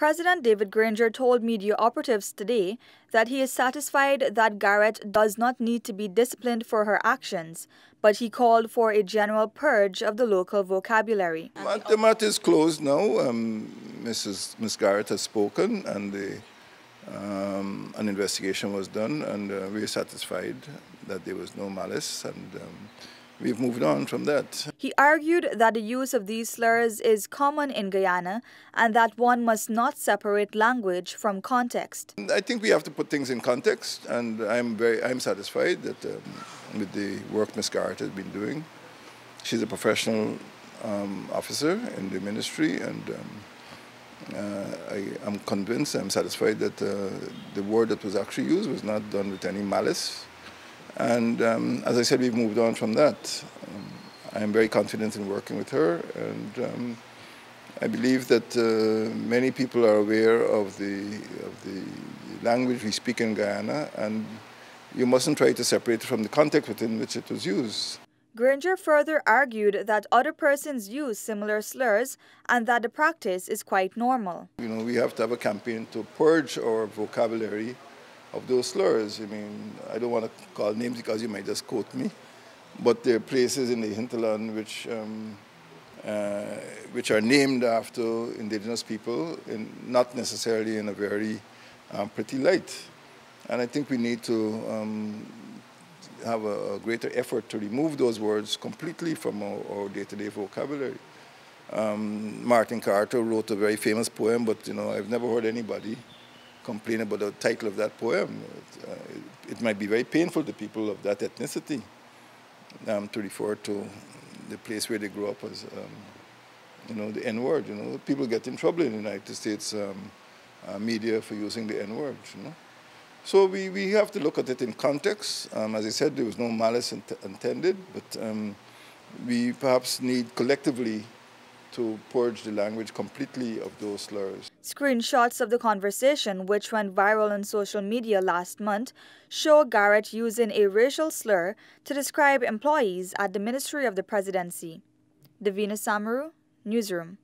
President David Granger told media operatives today that he is satisfied that Garrett does not need to be disciplined for her actions, but he called for a general purge of the local vocabulary. The matter is closed now. Ms. Garrett has spoken, and an investigation was done, and we are satisfied that there was no malice, and we've moved on from that. He argued that the use of these slurs is common in Guyana and that one must not separate language from context. I think we have to put things in context, and I'm satisfied that with the work Ms. Garrett has been doing. She's a professional officer in the ministry, and I'm convinced, I'm satisfied that the word that was actually used was not done with any malice. And as I said, we've moved on from that. I am very confident in working with her, and I believe that many people are aware of the language we speak in Guyana, and you mustn't try to separate it from the context within which it was used. Granger further argued that other persons use similar slurs and that the practice is quite normal. You know, we have to have a campaign to purge our vocabulary of those slurs. I mean, I don't want to call names because you might just quote me, but there are places in the hinterland which are named after indigenous people, and not necessarily in a very pretty light. And I think we need to have a greater effort to remove those words completely from our day-to-day vocabulary. Martin Carter wrote a very famous poem, but you know, I've never heard anybody complain about the title of that poem. It might be very painful to people of that ethnicity to refer to the place where they grew up as, you know, the N-word. You know, people get in trouble in the United States media for using the N-word. You know, so we have to look at it in context. As I said, there was no malice intended, but we perhaps need collectively to purge the language completely of those slurs. Screenshots of the conversation, which went viral on social media last month, show Garrett using a racial slur to describe employees at the Ministry of the Presidency. Davina Samaru, Newsroom.